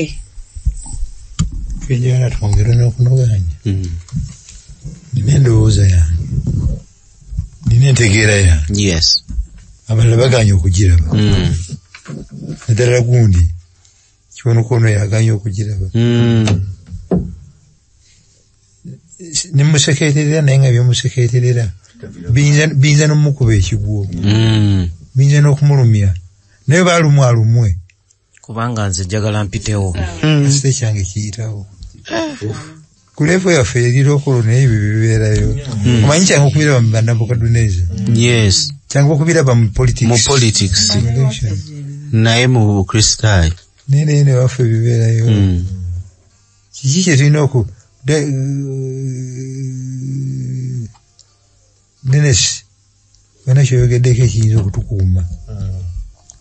Twejala twongera n'okunoganya. Nina endowooza yange. Nina entegeera yange. Yes. Abalala baganya okugiraba. Naddala gundi kibonoka ono yaganya okugiraba. Ne musekeeterera naye nga byomusekeeterera biyinza n'omukuba ekigwo. Biyinza n'okumulumya. Naye baalumwe. Kubanga nze njagala mpitewo. Ekite kyange kiyitawo. Ku level yaffe erirokolo naye ebyo bibeerayo. Omanyi kyange okubiraba mu Nebukadneza. Yes. Kyange okubiraba mu politics. Mu politics. Naye mu bukristaayo. Nene waffe bibeerayo. Kiki kye tulina Dennis, bana kyoyogeddeko ekiyinza okutukuuma.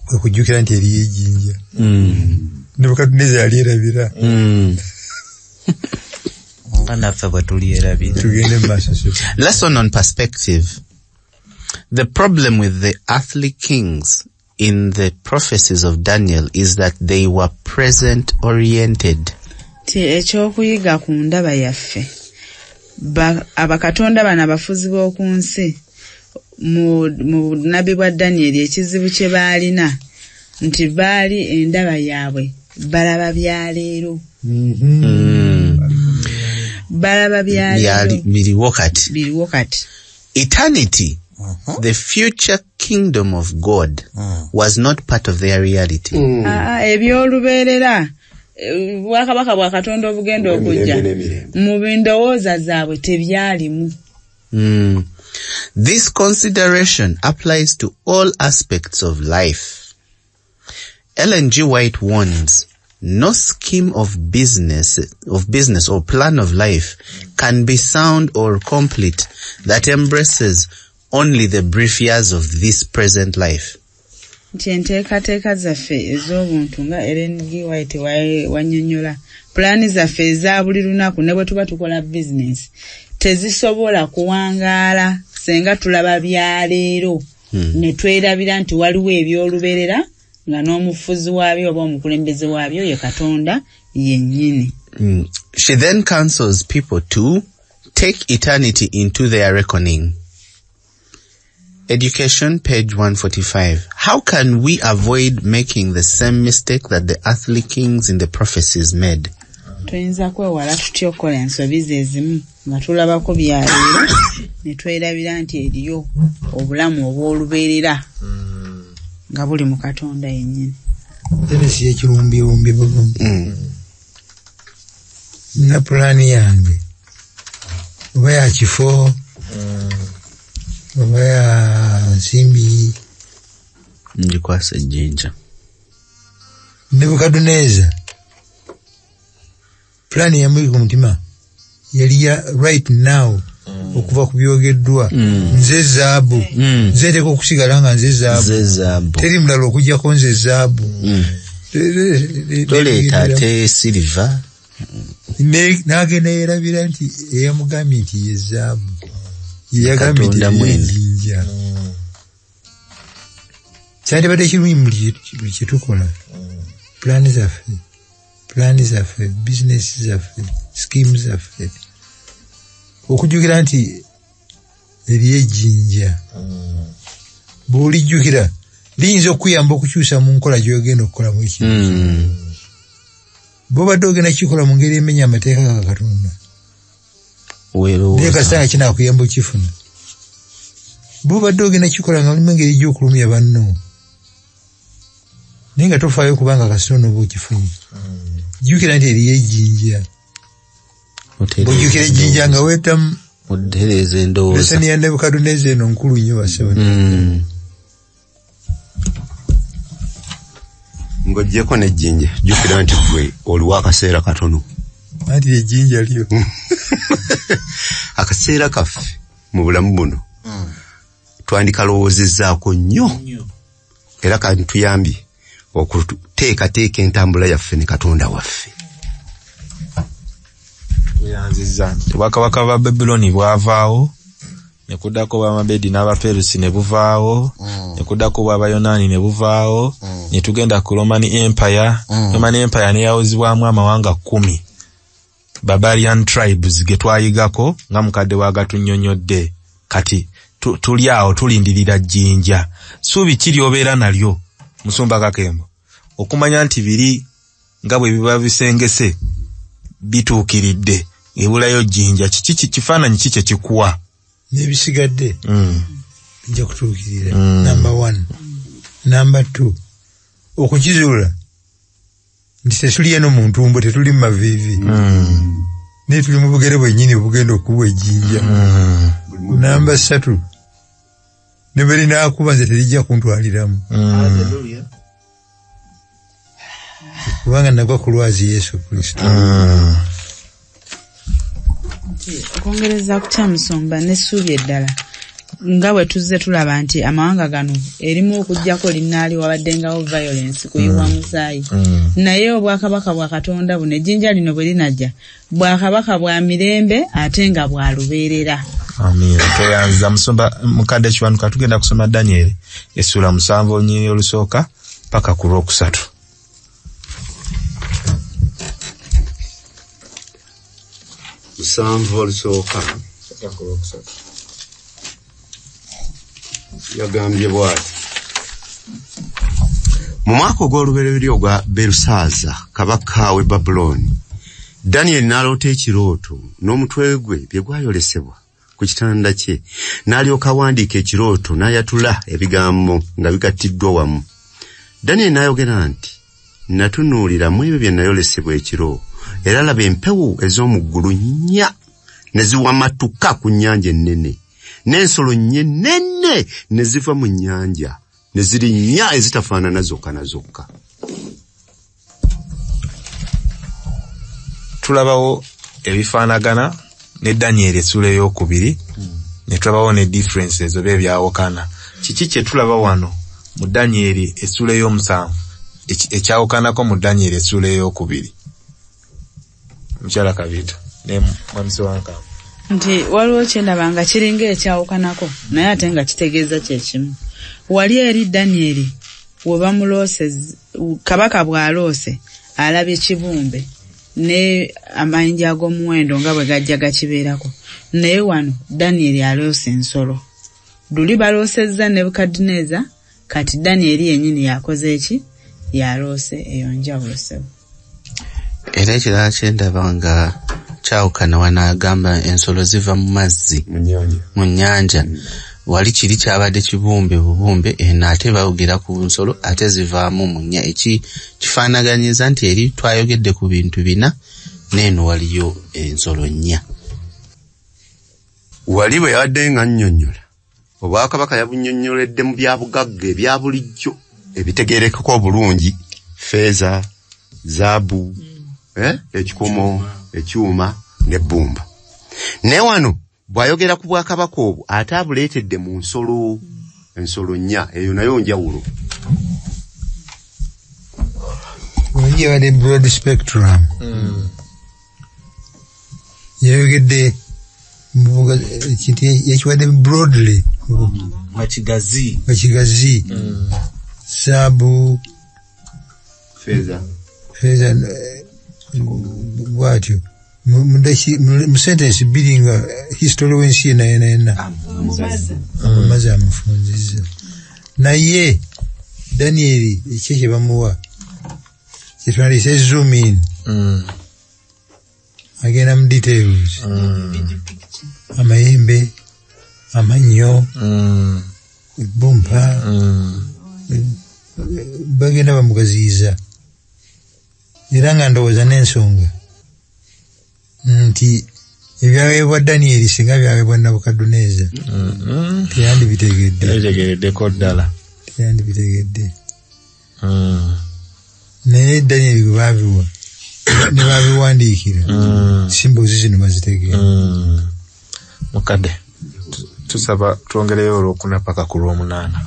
Kwe kujjukira nti eriyo ejjinja. Nebukadneza yali erabira. Lesson on perspective. The problem with the earthly kings in the prophecies of Daniel is that they were present oriented. Ekyokuyiga ku ndaba yaffe. Abakatonda bano abafuzi b'oku nsi mu nabbi bwa Daniel ekizibu kye baalina nti baali endaba yaabwe balaba bya leero. Balaba bya leero biriwo kati. Eternity, the future kingdom of God, was not part of their reality. Ebyolubeerera bwakabaka bwa Katonda obugenda okujja mu bindowooza zaabwe tebyalimu. This consideration applies to all aspects of life. Ellen G. White warns, no scheme of business or plan of life can be sound or complete that embraces only the brief years of this present life. Enteekateeka zaffe ez'obuntu nga Ellen G. White wannyonnyola pulaani zaffe eza buli lunaku ne bwe tuba tukola bizinesi tezisobola kuwangaala senga tulaba bya leero ne twerabira nti waliwo ebyolubeerera nga n'omufuzi waabyo oba omukulembeze waabyo ye Katonda yennyini. She then counsels people to take eternity into their reckoning. Education, page 145. How can we avoid making the same mistake that the earthly kings in the prophecies made? Tuyinza kwewala tutya okukola ensobi ze ezimu nga tulabako bya leero ne twerabira nti eriyo obulamu obw'olubeerera nga buli mu Katonda yennyini. Teresi y'ekirumbiwumbi bugumu. Nina pulaani yange oba ya kifo oba ya nsimbi njikwasa ejjinja. Nebukadneza pulaani yamuli ku mutima yali ya right now okuva ku byogeddwa nze zaabu nzeeteka okusigala nga nze zaabu teri mulala okujjako nze zaabu toleeta ate siliva n'agenda yeerabira nti eyamugambye nti ye zaabu yeyagambye nti ejjinja kyandibadde kirungi buli kyetukola pulaani zaffe bizinesi zaffe skimu zaffe okujjukira nti eriyo ejjinja bw'olijjukira liyinza okuyamba okukyusa mu nkola gy'ogenda okukola mu ekintu bw'obadde ogenda kikola mu ngeri emenya amateeka ga Katonda naye kasita nga kinaakuyamba okifuna bw'obadde ogenda kikola nga mulimu engeri gy'okulumya banno naye nga tofaayo kubanga kasita onooba okifunye jjukira nti eriyo ejjinja bw'ojjukira ejjinja nga weetamu otereeza endowooza lesoni ya Nebukadneza eno nkulu nnyo basaba ng'oggyeko n'ejjinja jjukira nti gwe oliwo akaseera katono anti ejjinja lyo akaseera kaffe mu bulamu buno twandikalowoozezaako nnyo era kantuyambye okuteekateeka entambula yaffe ne Katonda waffe. Yanziza Obwakabaka bwa Babyloni bwavaawo ne kuddako bw'Amabedi n'Abaperusi ne buvaawo ne kuddako bw'Abayonaani ne buvaawo ne tugenda ku Roman Empire. Roman Empire ne yawuzibwamu amawanga 10 barbarian tribes ge twayigako nga mukadde wagatunnyonnyodde. Kati tuli awo tulindirira jjinja. Suubi kiri obeera nalyo Musumba Kakembo okumanya nti biri nga bwe biba bisengese bituukiridde ebulayo jjinja kifaananyi kiki kikuwa n'ebisigadde bijja kutuukirira. Number 1. Number 2, okukizuula nti tetuli eno mu ntumbo, tetuli mu maviivi naye tuli mu bugere bwennyini obugenda okuwa ejjinja. Number 3, ne bwe linaakuba nze terijja kuntwaliramu kubanga nagwa ku lwazi Yesu Kristo. Okwongereza ku Kyamusomba n'essuubi eddala nga bwe tuzze tulaba nti amawanga gano erimu okujjako linnaali wabaddengawo violence kuyiwa musaayi naye obwakabaka bwa Katonda buno ejjinja lino bwe linajja bwakabaka bwa mirembe ate nga bwa lubeerera. Amen. Toyanza Musumba mukadde kiwanuka tugenda kusoma Daniel essula 7 olunyiriri olusooka paka ku Lwokusatu. Musanvu olusooka yagambye bw'ati: mu mwaka ogw'olubereberye ogwa Berusaaza kabaka w'e Babuloni, Daniel n'aloota ekirooto n'omutwe gwe bye gwayolesebwa ku kitanda kye, n'alyoka awandiika ekirooto n'ayatula ebigambo nga bigattiddwa wamu. Daniel n'ayogera nti, natunuuliramu ebyo bye nayolesebwa ekiro, era laba empewo ez'omu ggulu nnya ne ziwamatuka ku nnyanja ennene, n'ensolo nnene ne ziva mu nnyanja ne ziri nnya ezitafaanana zokka na zokka. Tulabawo ebifaanagana ne Daniel essula ey'okubiri ne tulabawo ne differences oba ebyawukana. Kiki kye tulaba wano mu Daniel essula ey'omusanvu ekyawukanako mu Daniel essula ey'okubiri? Mukyala Kabiita ne mwamisi wankamu nti waliwo kyendaba nga kiringa ekyawukanako naye ate nga kitegeeza kyekimu. Wali eri Daniel we bamuloose kabaka bw'aloose alabye kibumbe ne amayinja ag'omuwendo nga bwe gajja gakibeerako, naye wano Daniel aloose ensolo. Luli baloosezza Nebukadineza, kati Daniel yennyini yakoze eki? Yaloose eyo njawulo sebo. Era ekirala kyendaba nga kyawukana wanaagamba ensolo ziva mu mazzi mu nnyanja. Wali kiri kyabadde kibumbe bubumbe ate bawugira ku nsolo ate zivaamu mu nnya. Eki kifaanaganyiza nti eri twayogedde ku bintu bina neeno waliyo ensolo nnya. Wali bwe yabadde nga nnyonnyola obwakabaka yabunnyonnyoledde mu byabugagga ebya bulijjo ebitegeerekeko obulungi: feeza, zaabu, ekikomo, ekyuma n'ebbumba. Ne wano bw'ayogera ku bwakabaka obwo ate abuleetedde mu ensolo nnya, eyo nayo njawulo. Wengi yabadde broad spectrum. Yayogedde kintu yakiwadde broadly Makigazi, zaabu, feeza bwatyo mu sentence bbiri nga history w'ensi yenna amaze amufunzizza. Naye Daniel ekyo kye bamuwa kyetwandise zoom in agenda mu details, amayembe, amannyo, ebbumba, bagenda bamugaziyiza. Era nga ndowooza n'ensonga nti ebyaweebwa Daniel singa byaweebwa Nabukadduneeza teyandibitegeddeko ddala. Naye Daniel gwe baabiwa ne baabiwandiikira simboozi zino bazitegeera. Mukadde tusaba twongereyo olwokuna paka ku Lwomunaana.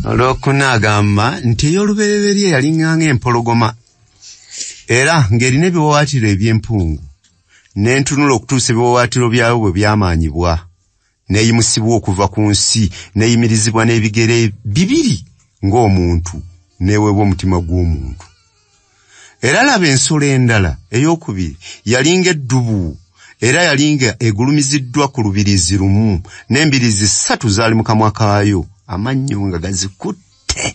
olwokuna agamba nti ey'olubereberye yalinganga empologoma era ng'erina ebiwawaatiro eby'empungu n'entunula okutuusa ebiwawaatiro byayo bwe byamaanyibwa n'eyimusibwa okuva ku nsi n'eyimirizibwa n'ebigere bibiri ng'omuntu n'eweebwa omutima gw'omuntu. Era laba ensolo endala ey'okubiri yalinga eddubu era yalinga egulumiziddwa ku lubirizi lumu n'embirizi 3 zaali mu kamwa kaayo amannyo nga gazikutte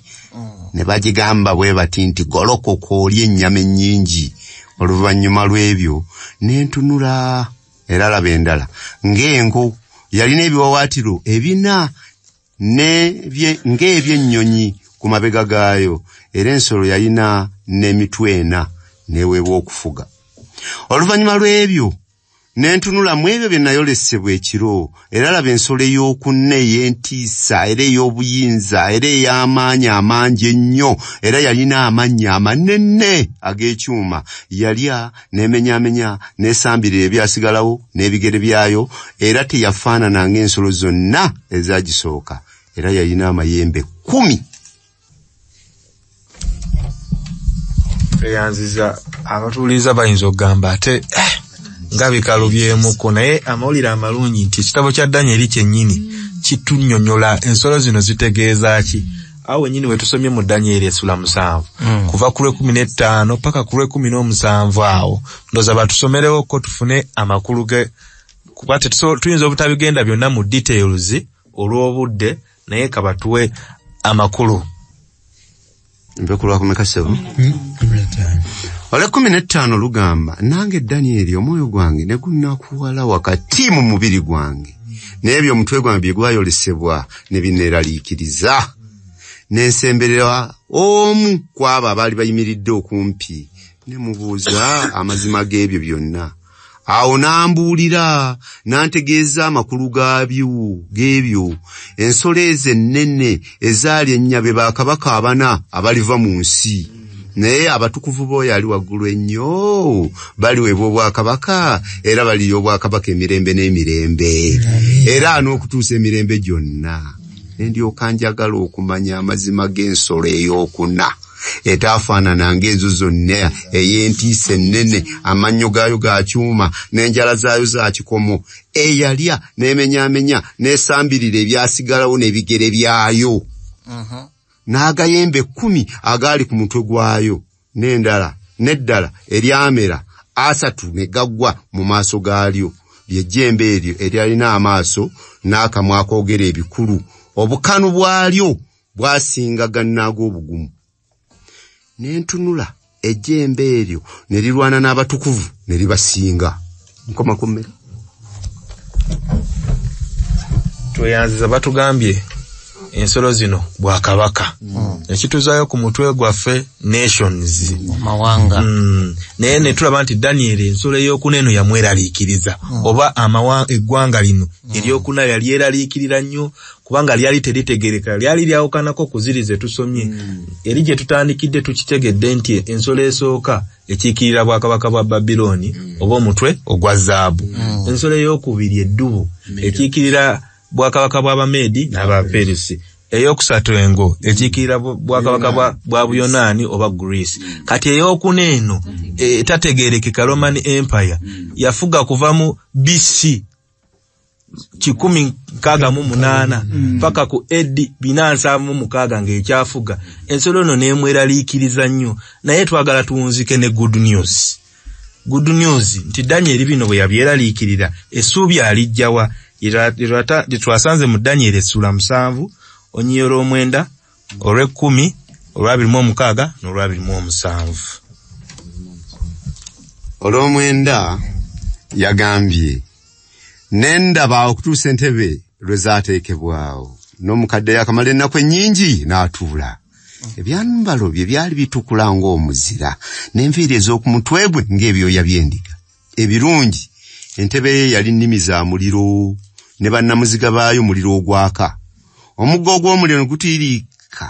ne bagigamba bwe bati nti golokoka olye ennyama ennyingi. Oluvannyuma lw'ebyo n'entunula era laba endala ng'engo yalina ebiwawaatiro 4 ng'eby'ennyonyi ku mabega gaayo era ensolo yalina n'emitwe 4 n'eweebwa okufuga. Oluvannyuma lw'ebyo n'entunula mu ebyo bye nayolesebwa ekiro era laba ensolo ey'okuna ey'entiisa era ey'obuyinza era ey'amaanyi amangi ennyo era yalina amannya amanene ag'ekyuma yalya n'emenyaamenya n'esambirira ebyasigalawo n'ebigere byayo era teyafaanana ng'ensolo zonna ezaagisooka era yalina amayembe 10. Tweyanziza abatuuliza bayinza okugamba ate nga bikalubyemukko naye amawulire amalungi nti ekitabo kya Danyeri kyennyini kitunnyonnyola ensolo zino zitegeeza ki. Awo wennyini we tusomye mu Danyeri essula 7 kuva ku 15 paka ku 17 awo ndooza batusomerewo ko tufune amakulu ge kuba tuyinza obutabigenda byonna mu details olw'obudde naye kabatuwe amakulu. Mbekulwa kumekasebo. Ole 15 lugamba nange Danyeri omwoyo gwange ne gunnakuwala wakati mu mubiri gwange n'ebyo omutwe gwange bye gwayolesebwa ne bineeraliikiriza n'ensemberera omu kwabo abaali bayimiridde okumpi ne mubuuza amazima g'ebyo byonna. Awo n'ambuulira n'antegeeza amakulu g'ebyo ensolo ezo ennene ezaali ennyabe bakabaka 4 abaliva mu nsi. Naye abatukuvu b'oyo ali waggulu ennyo baliweebwa obwakabaka era balirya obwakabaka emirembe n'emirembe era n'okutuusa emirembe gyonna. Ndyoka njagala okumanya amazima g'ensolo ey'okuna etaafaanana ng'ezo zonna ey'entiisa ennene amannyo gaayo ga kyuma n'enjala zaayo za kikomo eyalya n'emenyaamenya n'esambirira ebyasigalawo n'ebigere byayo n'agayembe 10 agaali ku mutwe gwayo n'eddala eryamera 3 ne gaggwa mu maaso gaalyo ly'ejjembe eryo eryalina amaaso n'akamwa akoogera ebikulu obukanu bwalyo bwasinga gannaago obugumu. N'entunula ejjembe eryo ne lirwana n'abatukuvu ne libasinga. Nkoma ku mmere. Tweyanziza batugambye ensolo zino bwakabaka ekituzaayo ku mutwe gwaffe nations mawanga naye ne tulaba nti Danyeri ensolo ey'okuna eno yamweraliikiriza oba eggwanga lino eryokuna yali eraliikirira nnyo kubanga lyali teritegereka lyali lyawukanako ku ziri ze tusomye eri gye tutandikidde tukitegedde nti ensolo esooka ekiikirira bwakabaka bwa Babiloni oba omutwe ogwa zaabu. Ensolo ey'okubiri eddubu ekiikirira bwakabaka bw'Abamedi n'Abaperisi. Eyokusatu engo ekiikirira bwakabaka bwa Buyonaani oba Greece. Kati ey'okuna eno etategeerekeka Roman Empire yafuga kuva mu BC 168 paka ku AD 476 ng'ekyafuga. Ensolo eno n'emweraliikiriza nnyo naye twagala tuwunzike ne good news. Good news nti Danyeri bino bwe yabyeraliikirira essuubi alijjawa twasanze mu Danyeri essula 7 onyiiro 9 olw'10 olw'26 n'olw'27. Olw'omwenda yagambye nendaba okutuusa entebe lwe zaateekebwawo n'omukadde yakamala ennaku ennyingi n'atuula. Ebyambalo bye byali bitukula ng'omuzira n'enviiri ez'oku mutwe gwe ng'ebyoya by'endiga ebirungi. Entebe ye yali nnimi za muliro ne bannamuziga baayo muliro ogwaka. Omuggo ogw'omuliro ne gutiiriika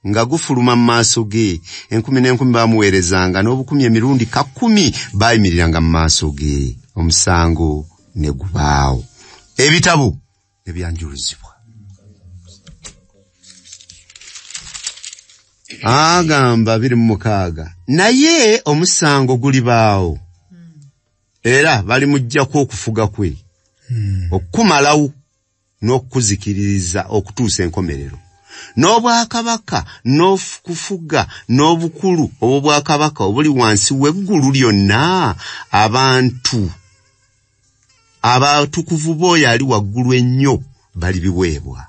nga gufuluma mu maaso ge. 10,000 baamuweerezanga n'obukumi emirundi 10 baayimiriranga mu maaso ge. Omusango ne gubaawo. Ebitabo ne byanjuluzibwa. agamba 26 naye omusango guli baawo era bali mujjako okufuga kwe okumalawo n'okuzikiririza okutuusa enkomerero n'obwakabaka n'okufuga n'obukulu obwakabaka obuli wansi w'eggulu lyonna abantu abatukuvu b'oyo ali waggulu ennyo bali biweebwa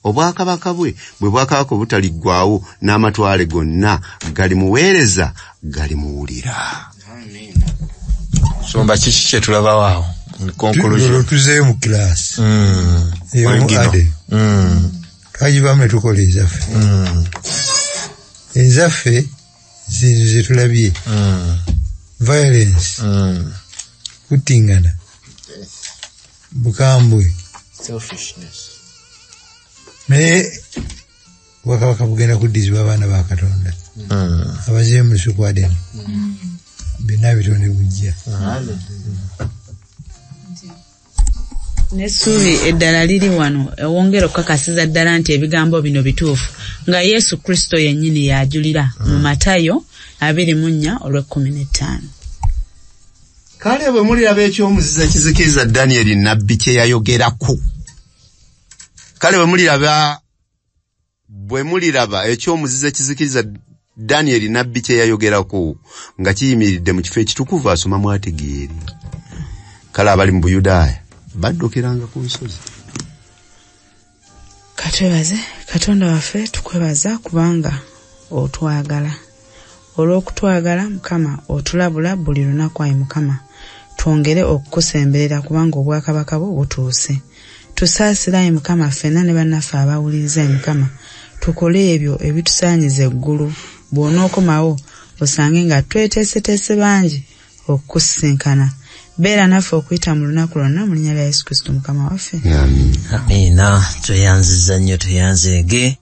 obwakabaka bwe bwakabaka obutaliggwaawo n'amatwale gonna gali muweereza gali muwulira. Somba kiki kye tulabawo awo tuzeeyo mu kilaasi ade twagibamu ne tukola ezaffe ezaffe zino ze tulabye violence kutingana bukambwe naye bwakabaka bugenda kuddizibwa abaana ba Katonda abazeeyo mu lusuku Adeni byonna bitonde bujja n'essuubi eddala liri wano ewongera okukakasiza ddala nti ebigambo bino bituufu nga Yesu Kristo yennyini yajulira mu Matayo 24:15. Kale bwe muliraba ekyomuziza ekizikiriza Daniel nabbi kye yayogerako kale bwe muliraba ekyomuziza ekizikiriza Daniel nabbi kye yayogerako nga kiyimiridde mu kifo ekitukuvu asoma mwategeeri kale abali mu Buyudaaya baddukiranga ku nsozi. Katwebaze Katonda waffe tukwebaza kubanga otwagala olw'okutwagala Mukama otulabula buli lunaku ayi Mukama twongere okukusemberera kubanga obwakabaka bwo butuuse tusaasira ayi Mukama ffenna ne bannaffe abawuliriza ayi Mukama tukole ebyo ebitusaanyiza eggulu bw'onookomawo osange nga tweteeseteese bangi okukusinkana beera naffe okuyita mu lunaku lwonna mu linnya lya Yesu Kristo Mukama waffe. Amiina. Tweyanziza nnyo tweyanzege